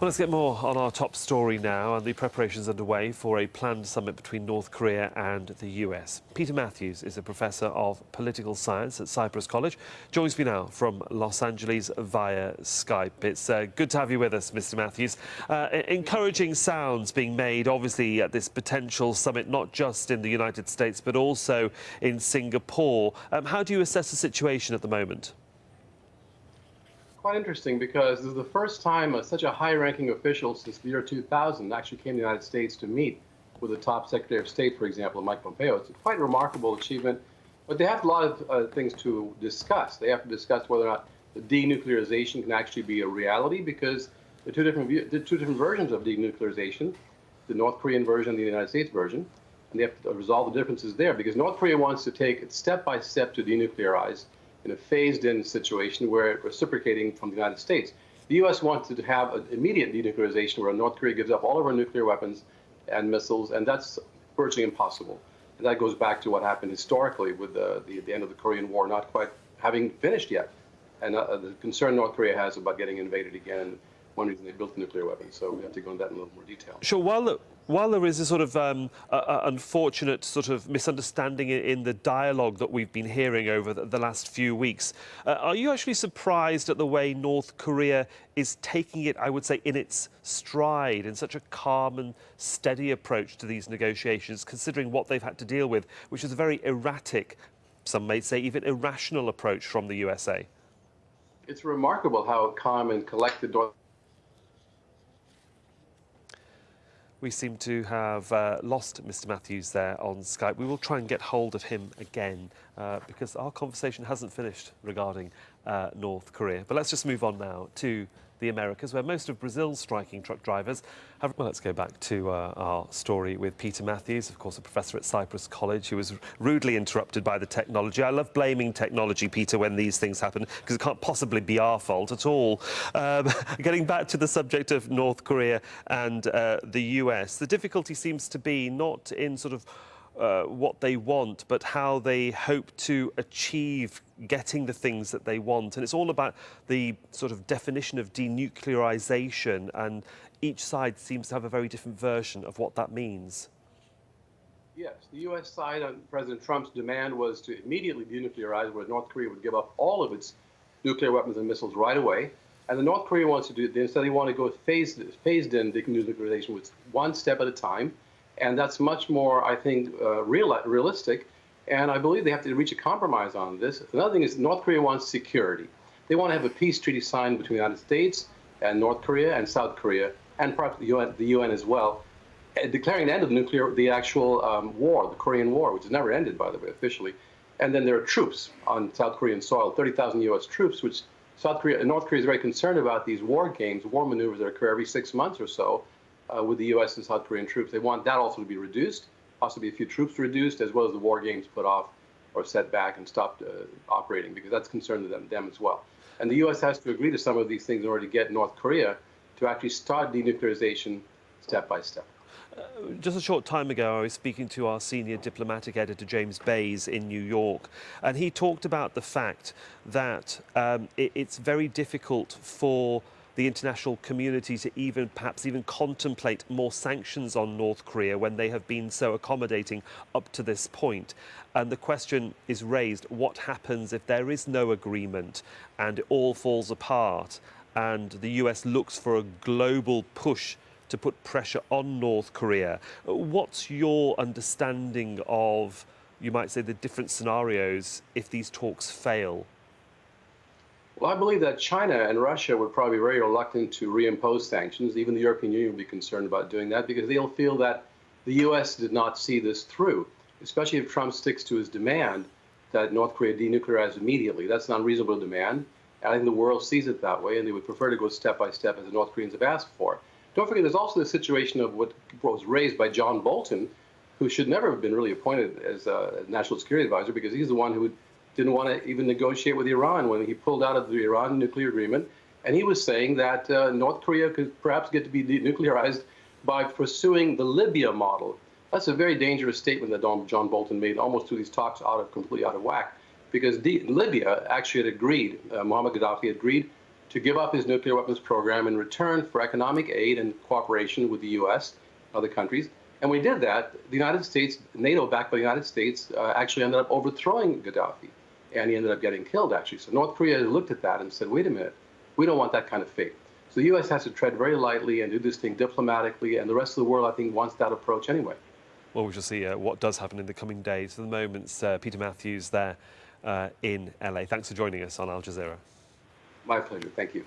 Well, let's get more on our top story now, and the preparations underway for a planned summit between North Korea and the US. Peter Mathews is a professor of political science at Cyprus College. Joins me now from Los Angeles via Skype. It's good to have you with us, Mr. Mathews. Encouraging sounds being made, obviously, at this potential summit, not just in the United States, but also in Singapore. How do you assess the situation at the moment? Quite interesting, because this is the first time such a high-ranking official since the year 2000 actually came to the United States to meet with the top Secretary of State, for example, Mike Pompeo. It's a quite remarkable achievement, but they have a lot of things to discuss. They have to discuss whether or not the denuclearization can actually be a reality, because the two different versions of denuclearization, the North Korean version and the United States version, and they have to resolve the differences there, because North Korea wants to take it step by step to denuclearize in a phased-in situation where it's reciprocating from the United States. The U.S. wanted to have an immediate denuclearization where North Korea gives up all of our nuclear weapons and missiles, and that's virtually impossible. And that goes back to what happened historically with the end of the Korean War not quite having finished yet. And the concern North Korea has about getting invaded again, and one reason they built nuclear weapons. So we have to go into that in a little more detail. Sure. While there is a sort of unfortunate sort of misunderstanding in the dialogue that we've been hearing over the last few weeks, are you actually surprised at the way North Korea is taking it, I would say, in its stride, in such a calm and steady approach to these negotiations, considering what they've had to deal with, which is a very erratic, some may say even irrational approach from the USA? It's remarkable how calm and collected We seem to have lost Mr. Mathews there on Skype. We will try and get hold of him again because our conversation hasn't finished regarding North Korea. But let's just move on now to the Americas, where most of Brazil's striking truck drivers have... Well, let's go back to our story with Peter Mathews, of course, a professor at Cyprus College, who was rudely interrupted by the technology. I love blaming technology, Peter, when these things happen, because it can't possibly be our fault at all. Getting back to the subject of North Korea and the US, the difficulty seems to be not in sort of what they want, but how they hope to achieve getting the things that they want. And it's all about the sort of definition of denuclearization, and each side seems to have a very different version of what that means. Yes, the U.S. side on President Trump's demand was to immediately denuclearize, where North Korea would give up all of its nuclear weapons and missiles right away. And the North Korea wants to do it. Instead, they want to go phased-in denuclearization, with one step at a time. And that's much more, I think, realistic. And I believe they have to reach a compromise on this. Another thing is North Korea wants security. They want to have a peace treaty signed between the United States and North Korea and South Korea, and perhaps the UN as well, declaring the end of the actual war, the Korean War, which has never ended, by the way, officially. And then there are troops on South Korean soil, 30,000 U.S. troops, which North Korea is very concerned about these war games, war maneuvers that occur every 6 months or so with the U.S. and South Korean troops. They want that also to be reduced, possibly a few troops reduced, as well as the war games put off or set back and stopped operating, because that's concerned to them as well. And the U.S. has to agree to some of these things in order to get North Korea to actually start denuclearization step by step. Just a short time ago, I was speaking to our senior diplomatic editor, James Bays, in New York, and he talked about the fact that it's very difficult for the international community to perhaps even contemplate more sanctions on North Korea when they have been so accommodating up to this point. And the question is raised, what happens if there is no agreement and it all falls apart and the US looks for a global push to put pressure on North Korea? What's your understanding of, you might say, the different scenarios if these talks fail? Well, I believe that China and Russia would probably be very reluctant to reimpose sanctions. Even the European Union would be concerned about doing that, because they'll feel that the U.S. did not see this through, especially if Trump sticks to his demand that North Korea denuclearize immediately. That's an unreasonable demand. And I think the world sees it that way, and they would prefer to go step by step, as the North Koreans have asked for. Don't forget, there's also the situation of what was raised by John Bolton, who should never have been really appointed as a national security advisor, because he's the one who didn't want to even negotiate with Iran when he pulled out of the Iran nuclear agreement. And he was saying that North Korea could perhaps get to be denuclearized by pursuing the Libya model. That's a very dangerous statement that John Bolton made, almost threw these talks completely out of whack, because Libya actually had agreed, Muammar Gaddafi agreed to give up his nuclear weapons program in return for economic aid and cooperation with the U.S., other countries. And we did that. The United States, NATO, backed by the United States, actually ended up overthrowing Gaddafi. And he ended up getting killed, actually. So North Korea looked at that and said, wait a minute, we don't want that kind of fate. So the U.S. has to tread very lightly and do this thing diplomatically. And the rest of the world, I think, wants that approach anyway. Well, we shall see what does happen in the coming days. For the moment, Peter Mathews there in LA. Thanks for joining us on Al Jazeera. My pleasure. Thank you.